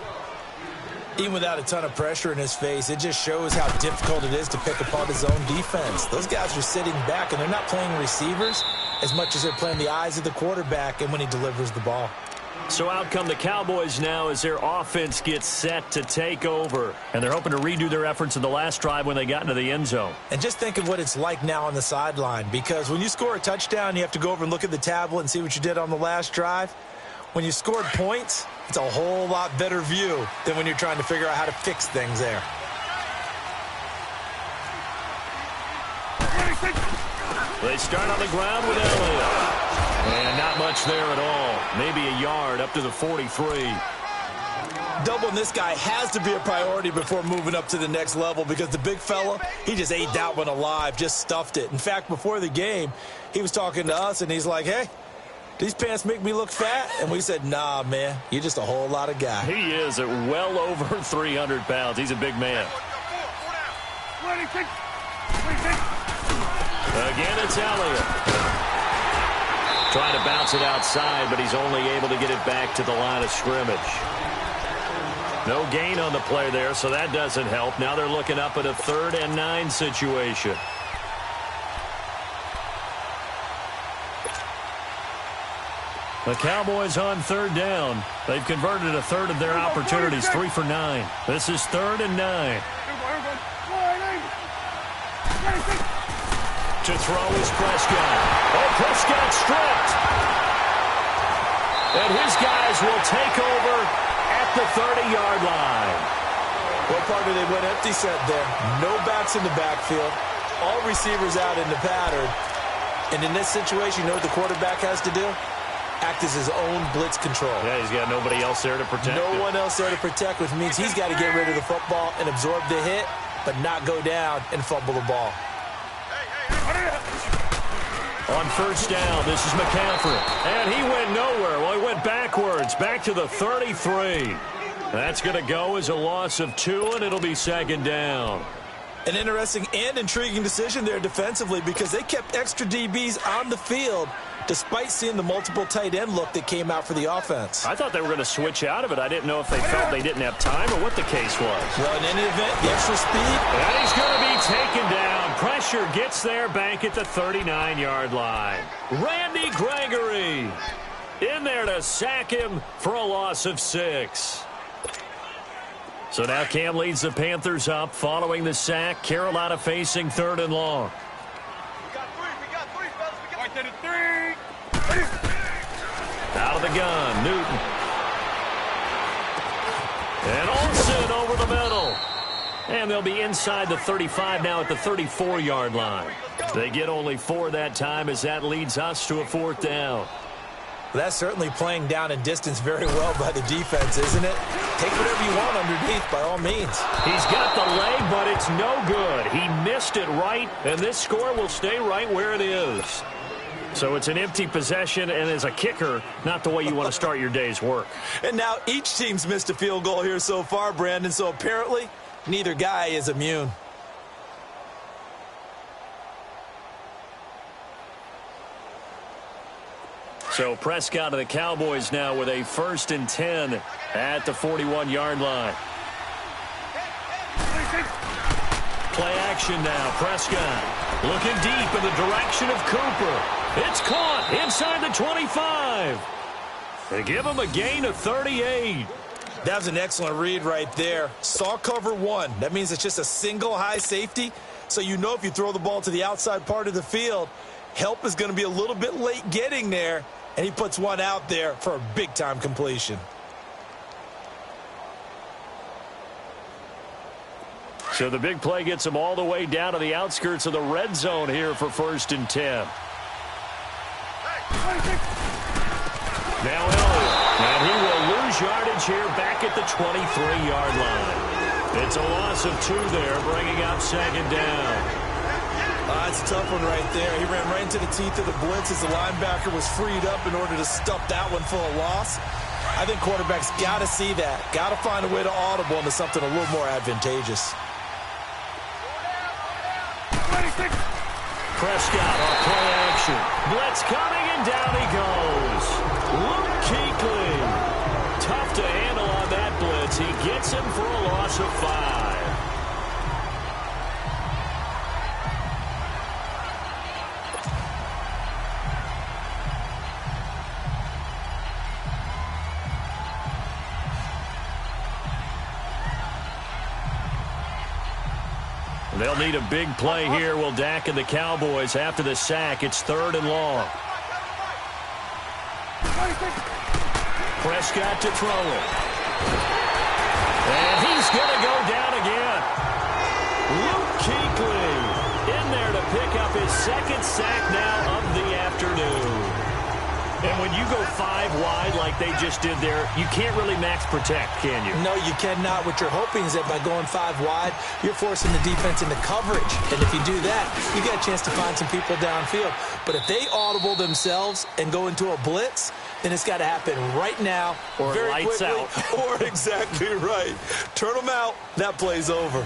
Even without a ton of pressure in his face, it just shows how difficult it is to pick apart his own defense. Those guys are sitting back, and they're not playing receivers as much as they're playing the eyes of the quarterback and when he delivers the ball. So out come the Cowboys now as their offense gets set to take over. And they're hoping to redo their efforts in the last drive when they got into the end zone. And just think of what it's like now on the sideline. Because when you score a touchdown, you have to go over and look at the tablet and see what you did on the last drive. When you scored points, it's a whole lot better view than when you're trying to figure out how to fix things there. They start on the ground with Elliott. And not much there at all. Maybe a yard up to the 43. Doubling this guy has to be a priority before moving up to the next level because the big fella, he just ate that one alive, just stuffed it. In fact, before the game, he was talking to us, and he's like, hey, these pants make me look fat? And we said, nah, man, you're just a whole lot of guy. He is at well over 300 pounds. He's a big man. Again, it's Elliott. Trying to bounce it outside, but he's only able to get it back to the line of scrimmage. No gain on the play there, so that doesn't help. Now they're looking up at a 3rd and 9 situation. The Cowboys on 3rd down. They've converted a 1/3 of their opportunities, 3 for 9. This is 3rd and 9. To throw is Prescott. Oh, Prescott stripped. And his guys will take over at the 30-yard line. Well, partner, they went empty set there. No backs in the backfield. All receivers out in the pattern. And in this situation, you know what the quarterback has to do? Act as his own blitz control. Yeah, he's got nobody else there to protect No him. one else there to protect, which means he's got to get rid of the football and absorb the hit, but not go down and fumble the ball. On 1st down, this is McCaffrey. And he went nowhere. Well, he went backwards, back to the 33. That's going to go as a loss of 2, and it'll be 2nd down. An interesting and intriguing decision there defensively because they kept extra DBs on the field despite seeing the multiple tight end look that came out for the offense. I thought they were going to switch out of it. I didn't know if they felt they didn't have time or what the case was. Well, in any event, the extra speed. And he's going to be taken down. Pressure gets there back at the 39-yard line. Randy Gregory in there to sack him for a loss of 6. So now Cam leads the Panthers up following the sack. Carolina facing 3rd and long. Out of the gun, Newton. And Olsen over the middle. And they'll be inside the 35 now at the 34-yard line. They get only 4 that time as that leads us to a 4th down. That's certainly playing down in distance very well by the defense, isn't it? Take whatever you want underneath by all means. He's got the leg, but it's no good. He missed it right, and this score will stay right where it is. So it's an empty possession, and as a kicker, not the way you want to start your day's work. And now each team's missed a field goal here so far, Brandon, so apparently neither guy is immune. So Prescott of the Cowboys now with a 1st and 10 at the 41-yard line. Play action now. Prescott looking deep in the direction of Cooper. It's caught inside the 25. They give him a gain of 38. That was an excellent read right there. Saw cover 1. That means it's just a single high safety. So you know if you throw the ball to the outside part of the field, help is going to be a little bit late getting there. And he puts one out there for a big-time completion. So the big play gets him all the way down to the outskirts of the red zone here for 1st and 10. Now Elliott. And he will lose yardage here back at the 23-yard line. It's a loss of 2 there, bringing up 2nd down. That's a tough one right there. He ran right into the teeth of the blitz as the linebacker was freed up in order to stuff that one for a loss. I think quarterbacks got to see that. Got to find a way to audible into something a little more advantageous. Prescott on play action. Blitz coming, and down he goes. Luke Kuechly. Tough to handle on that blitz. He gets him for a loss of 5. They'll need a big play here. Will Dak and the Cowboys after the sack. It's 3rd and long. Prescott to throw it. And he's going to go down again. Luke Kuechly in there to pick up his 2nd sack now of the afternoon. And when you go 5 wide like they just did there, you can't really max protect, can you? No, you cannot. What you're hoping is that by going 5 wide, you're forcing the defense into coverage. And if you do that, you get a chance to find some people downfield. But if they audible themselves and go into a blitz, then it's got to happen right now, or very lights quickly, out. Or exactly right. Turn them out. That play's over.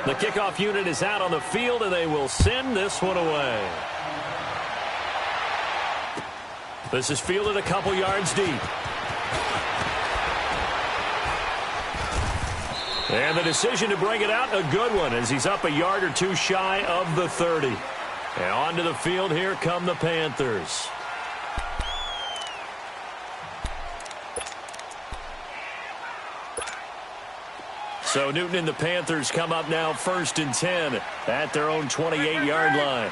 The kickoff unit is out on the field, and they will send this one away. This is fielded a couple yards deep. And the decision to bring it out, a good one, as he's up a yard or two shy of the 30. And onto the field, here come the Panthers. So Newton and the Panthers come up now 1st and 10 at their own 28-yard line.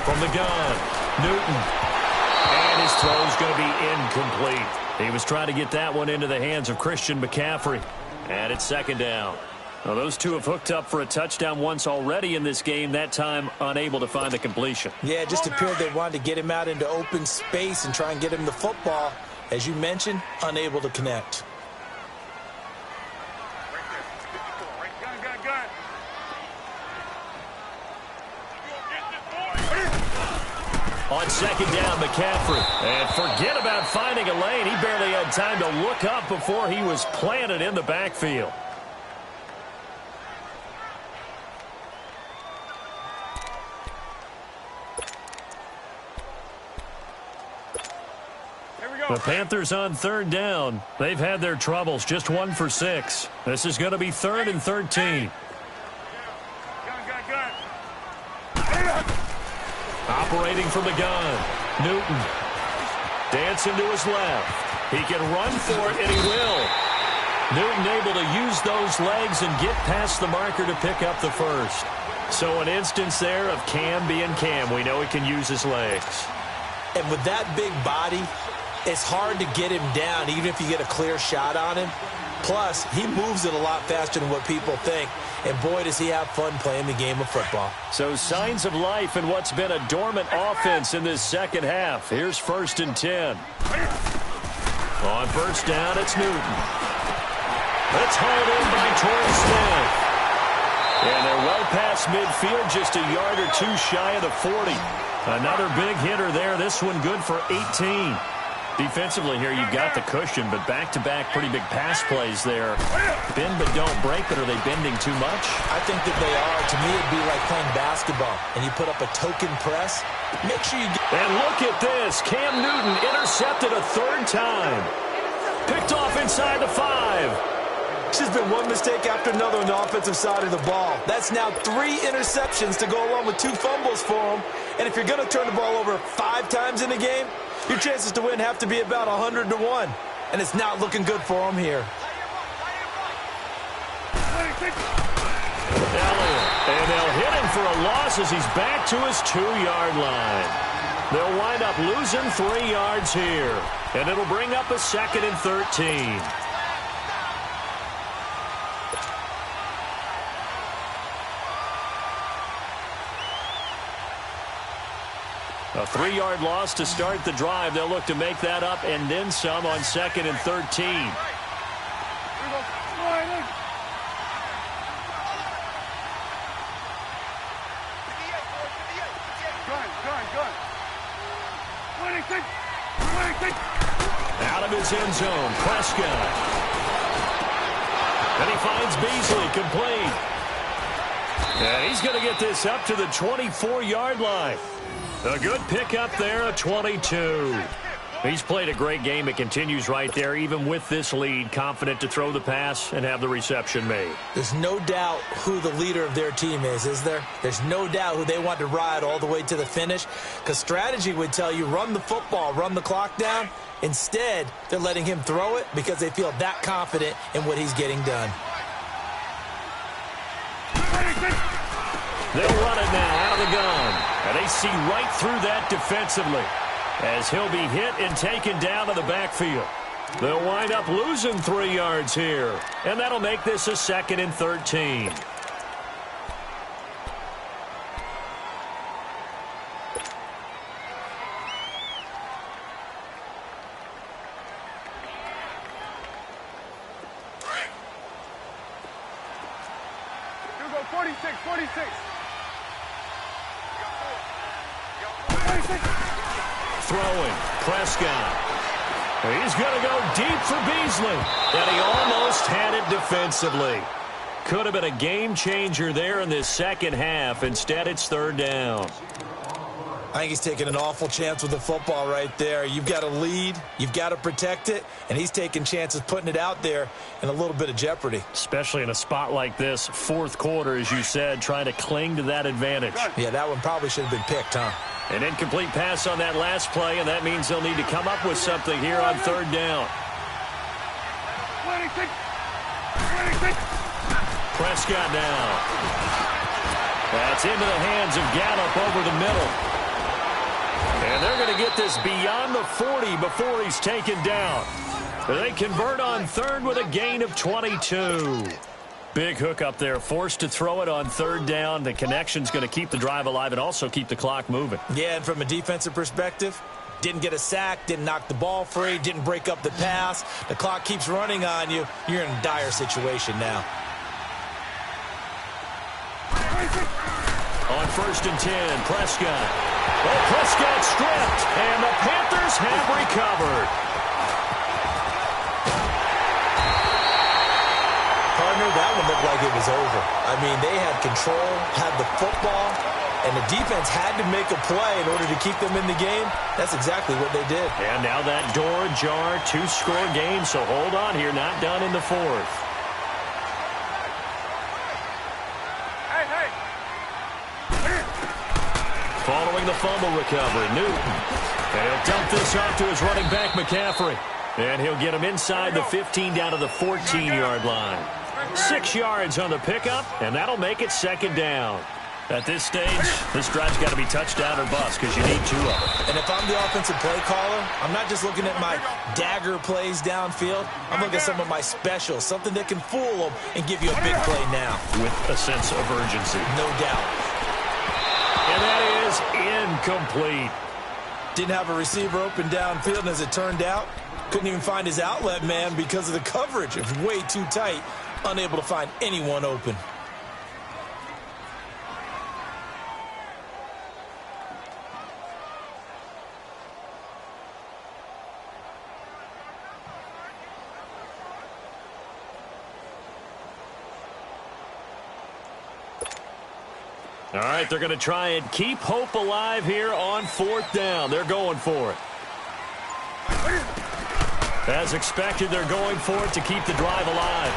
From the gun, Newton. And his throw's going to be incomplete. He was trying to get that one into the hands of Christian McCaffrey. And it's 2nd down. Now, those two have hooked up for a touchdown once already in this game, that time unable to find the completion. Yeah, it just appeared they wanted to get him out into open space and try and get him the football. As you mentioned, unable to connect. On 2nd down, McCaffrey. And forget about finding a lane. He barely had time to look up before he was planted in the backfield. The Panthers on 3rd down. They've had their troubles. Just 1 for 6. This is going to be 3rd and 13. Operating from the gun, Newton. Dancing to his left. He can run for it, and he will. Newton able to use those legs and get past the marker to pick up the first. So an instance there of Cam being Cam. We know he can use his legs. And with that big body, it's hard to get him down, even if you get a clear shot on him. Plus, he moves it a lot faster than what people think. And boy, does he have fun playing the game of football. So signs of life in what's been a dormant offense in this second half. Here's 1st and 10. On 1st down, it's Newton. It's hauled in by Torrey Smith. And they're well past midfield, just a yard or two shy of the 40. Another big hitter there. This one good for 18. Defensively here, you've got the cushion, but back-to-back pretty big pass plays there. Bend but don't break, but are they bending too much? I think that they are. To me, it'd be like playing basketball, and you put up a token press. Make sure you get... And look at this. Cam Newton intercepted a 3rd time. Picked off inside the 5. It's just been one mistake after another on the offensive side of the ball. That's now 3 interceptions to go along with 2 fumbles for him. And if you're going to turn the ball over 5 times in a game, your chances to win have to be about 100 to 1. And it's not looking good for him here. And they'll hit him for a loss as he's back to his 2-yard line. They'll wind up losing 3 yards here. And it'll bring up a 2nd and 13. A 3-yard loss to start the drive. They'll look to make that up and then some on 2nd and 13. Out of his end zone, Prescott. And he finds Beasley complete. And he's going to get this up to the 24-yard line. A good pickup there, a 22. He's played a great game. It continues right there, even with this lead, confident to throw the pass and have the reception made. There's no doubt who the leader of their team is there? There's no doubt who they want to ride all the way to the finish, because strategy would tell you run the football, run the clock down. Instead, they're letting him throw it because they feel that confident in what he's getting done. They'll run it now out of the gun. And they see right through that defensively as he'll be hit and taken down to the backfield. They'll wind up losing 3 yards here. And that'll make this a 2nd and 13. Throwing, Prescott. He's going to go deep for Beasley. And he almost had it defensively. Could have been a game changer there in this second half. Instead, it's third down. I think he's taking an awful chance with the football right there. You've got to lead, you've got to protect it, and he's taking chances putting it out there in a little bit of jeopardy. Especially in a spot like this, fourth quarter, as you said, trying to cling to that advantage. Yeah, that one probably should have been picked, huh? An incomplete pass on that last play, and that means they'll need to come up with something here on third down. Prescott now. That's into the hands of Gallup over the middle. And they're going to get this beyond the 40 before he's taken down. They convert on third with a gain of 22. Big hook up there, forced to throw it on third down. The connection's going to keep the drive alive and also keep the clock moving. Yeah, and from a defensive perspective, didn't get a sack, didn't knock the ball free, didn't break up the pass. The clock keeps running on you. You're in a dire situation now. On 1st and 10, Prescott. Oh, Prescott stripped, and the Panthers have recovered. Partner, that one looked like it was over. I mean, they had control, had the football, and the defense had to make a play in order to keep them in the game. That's exactly what they did. And now that door ajar, 2-score game, so hold on here, not done in the fourth. Following the fumble recovery, Newton. And he'll dump this off to his running back, McCaffrey. And he'll get him inside the 15 down to the 14-yard line. 6 yards on the pickup, and that'll make it second down. At this stage, this drive's got to be touchdown or bust because you need 2 of them. And if I'm the offensive play caller, I'm not just looking at my dagger plays downfield. I'm looking at some of my specials, something that can fool them and give you a big play now. With a sense of urgency. No doubt. And that is incomplete. Didn't have a receiver open downfield, and as it turned out, couldn't even find his outlet man because of the coverage. It was way too tight, unable to find anyone open. All right, they're going to try and keep hope alive here on 4th down. They're going for it. As expected, they're going for it to keep the drive alive.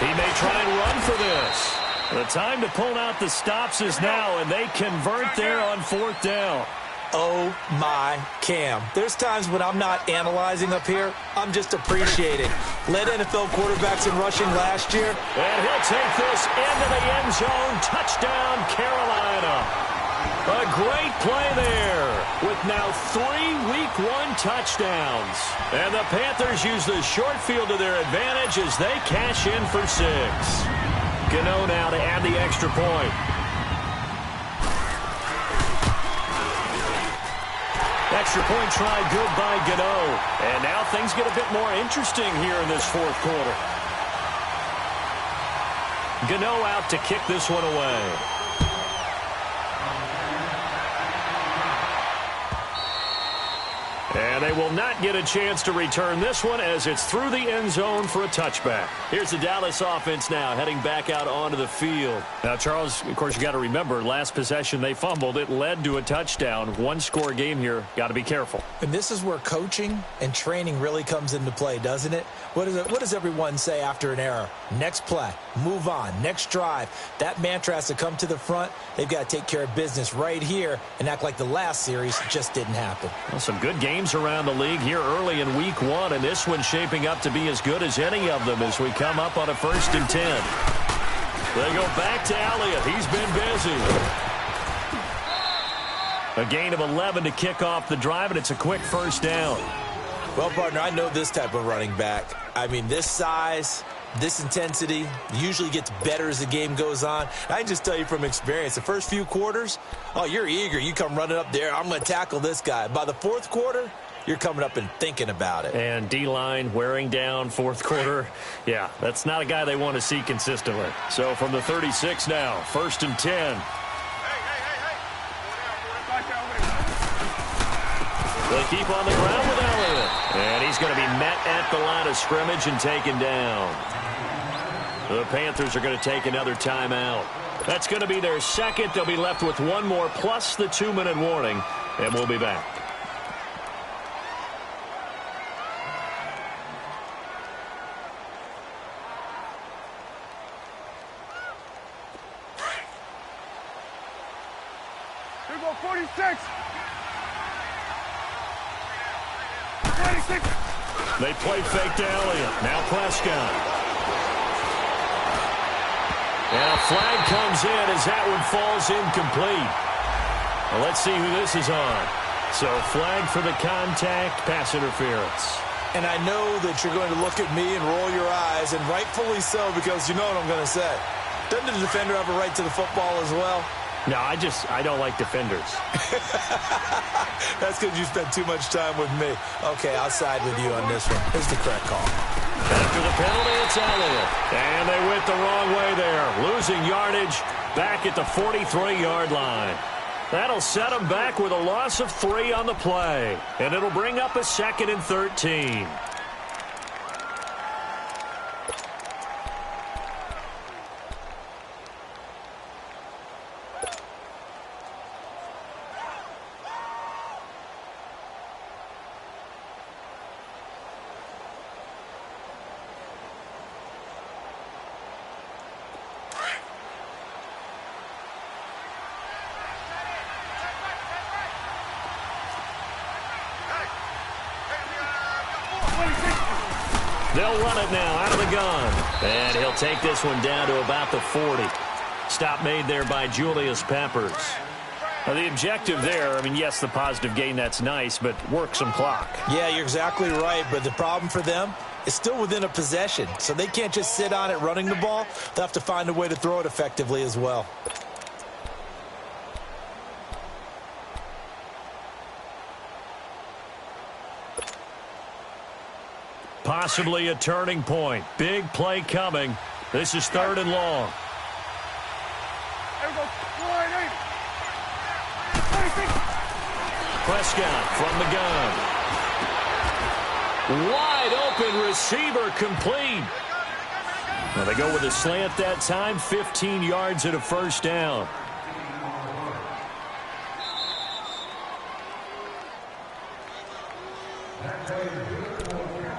He may try and run for this. The time to pull out the stops is now, and they convert there on 4th down. Oh, my Cam. There's times when I'm not analyzing up here. I'm just appreciating. Led NFL quarterbacks in rushing last year. And he'll take this into the end zone. Touchdown, Carolina. A great play there with now 3 Week 1 touchdowns. And the Panthers use the short field to their advantage as they cash in for 6. Gano now to add the extra point. Extra point try good by Gano. And now things get a bit more interesting here in this 4th quarter. Gano out to kick this one away. And they will not get a chance to return this one as it's through the end zone for a touchback. Here's the Dallas offense now heading back out onto the field. Now, Charles, of course, you got to remember, last possession they fumbled. It led to a touchdown. 1-score game here. Got to be careful. And this is where coaching and training really comes into play, doesn't it? What does everyone say after an error? Next play, move on, next drive. That mantra has to come to the front. They've got to take care of business right here and act like the last series just didn't happen. Well, some good games around the league here early in Week 1, and this one's shaping up to be as good as any of them as we come up on a 1st and 10. They go back to Elliott. He's been busy. A gain of 11 to kick off the drive, and it's a quick 1st down. Well, partner, I know this type of running back. I mean, this size, this intensity usually gets better as the game goes on. I can just tell you from experience, the first few quarters, oh, you're eager. You come running up there, I'm going to tackle this guy. By the 4th quarter, you're coming up and thinking about it. And D-line wearing down fourth quarter. Yeah, that's not a guy they want to see consistently. So from the 36 now, 1st and 10. They keep on the ground with Elliott. And he's going to be met at the line of scrimmage and taken down. The Panthers are going to take another timeout. That's going to be their second. They'll be left with one more plus the 2-minute warning. And we'll be back. Here go 46. 26. They play fake to Elliott. Now Prescott. And a flag comes in as that one falls incomplete. Well, let's see who this is on. So flag for the contact, pass interference. And I know that you're going to look at me and roll your eyes, and rightfully so, because you know what I'm going to say. Doesn't the defender have a right to the football as well? No, I don't like defenders. That's because you spent too much time with me. Okay, I'll side with you on this one. Here's the correct call. After the penalty, it's Elliott. And they went the wrong way there. Losing yardage back at the 43-yard line. That'll set them back with a loss of 3 on the play. And it'll bring up a 2nd and 13. They'll run it now out of the gun. And he'll take this one down to about the 40. Stop made there by Julius Peppers. Now, the objective there, I mean, yes, the positive gain, that's nice, but work some clock. Yeah, you're exactly right, but the problem for them is still within a possession, so they can't just sit on it running the ball. They'll have to find a way to throw it effectively as well. Possibly a turning point. Big play coming. This is 3rd and long. Prescott from the gun. Wide open receiver complete. Now they go with a slant that time. 15 yards and a 1st down.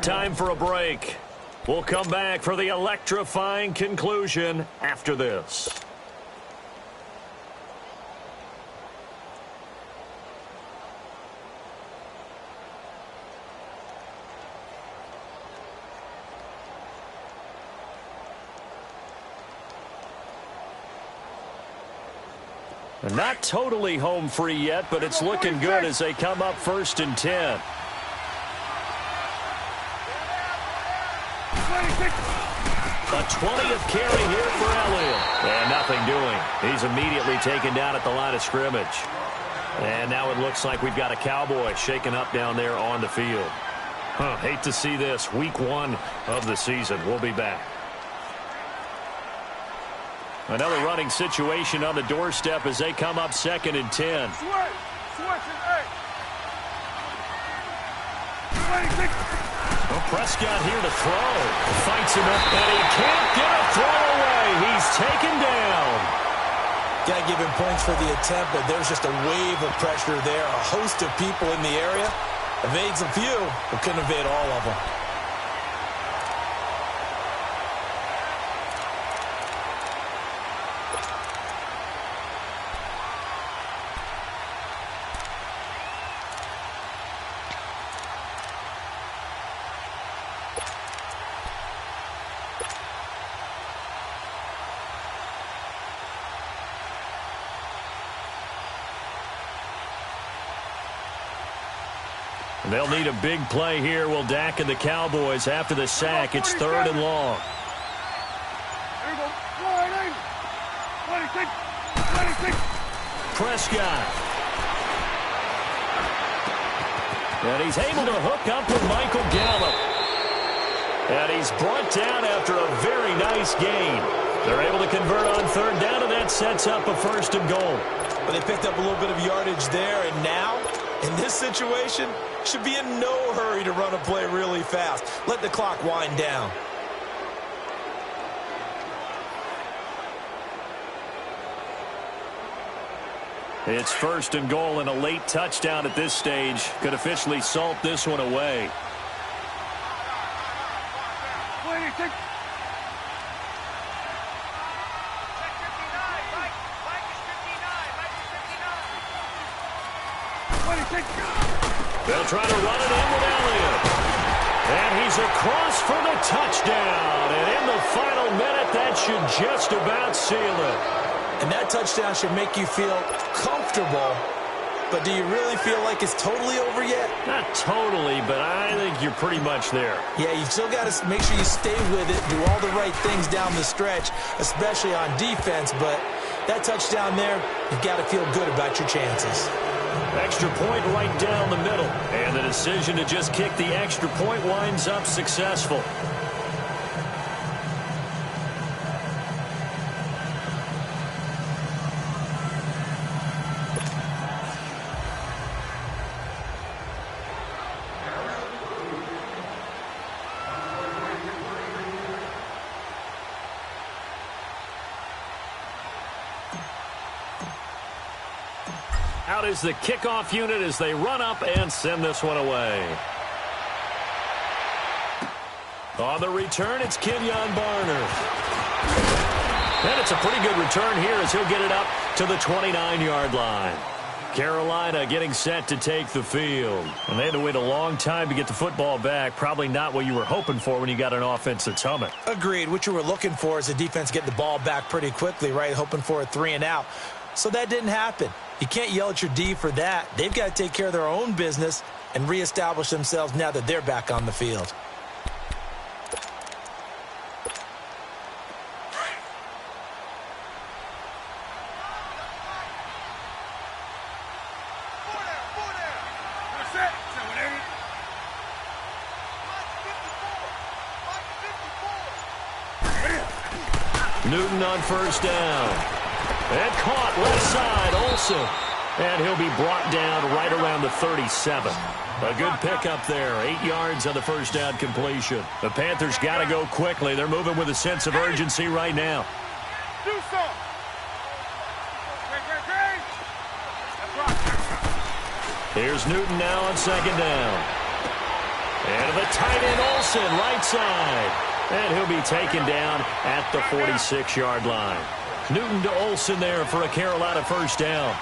Time for a break. We'll come back for the electrifying conclusion after this. Not totally home free yet, but it's looking good as they come up 1st and 10. A 20th carry here for Elliott. And nothing doing. He's immediately taken down at the line of scrimmage. And now it looks like we've got a Cowboy shaken up down there on the field. Hate to see this. Week 1 of the season. We'll be back. Another running situation on the doorstep as they come up 2nd and 10. Prescott here to throw. Fights him up, and he can't get a throw away. He's taken down. Got to give him points for the attempt, but there's just a wave of pressure there. A host of people in the area. Evades a few, but couldn't evade all of them. They'll need a big play here. Will Dak and the Cowboys after the sack. It's 3rd and long. Prescott. And he's able to hook up with Michael Gallup. And he's brought down after a very nice gain. They're able to convert on third down, and that sets up a 1st and goal. But they picked up a little bit of yardage there, and now, in this situation, should be in no hurry to run a play really fast. Let the clock wind down. It's 1st and goal, and a late touchdown at this stage could officially salt this one away. They'll try to run it in with Elliott. And he's across for the touchdown. And in the final minute, that should just about seal it. And that touchdown should make you feel comfortable. But do you really feel like it's totally over yet? Not totally, but I think you're pretty much there. Yeah, you still got to make sure you stay with it, do all the right things down the stretch, especially on defense. But that touchdown there, you've got to feel good about your chances. Extra point right down the middle. And the decision to just kick the extra point winds up successful. Out is the kickoff unit as they run up and send this one away. On the return, it's Kenyon Barner. And it's a pretty good return here as he'll get it up to the 29-yard line. Carolina getting set to take the field. And they had to wait a long time to get the football back. Probably not what you were hoping for when you got an offense that's humming. Agreed. What you were looking for is the defense getting the ball back pretty quickly, right? Hoping for a 3-and-out. So that didn't happen. You can't yell at your D for that. They've got to take care of their own business and reestablish themselves now that they're back on the field. Newton on 1st down. And caught left side, Olsen. And he'll be brought down right around the 37. A good pickup there. 8 yards on the 1st down completion. The Panthers got to go quickly. They're moving with a sense of urgency right now. Here's Newton now on 2nd down. And the tight end Olsen, right side. And he'll be taken down at the 46-yard line. Newton to Olsen there for a Carolina 1st down.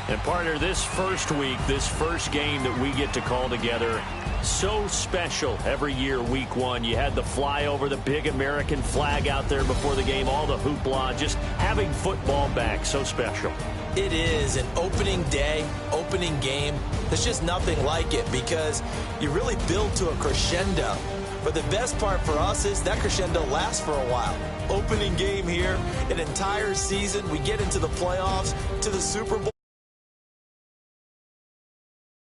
And partner, this first week, this first game that we get to call together, so special every year, week 1. You had the flyover, the big American flag out there before the game, all the hoopla, just having football back, so special. It is an opening day, opening game. There's just nothing like it because you really build to a crescendo. But the best part for us is that crescendo lasts for a while. Opening game here, an entire season. We get into the playoffs, to the Super Bowl.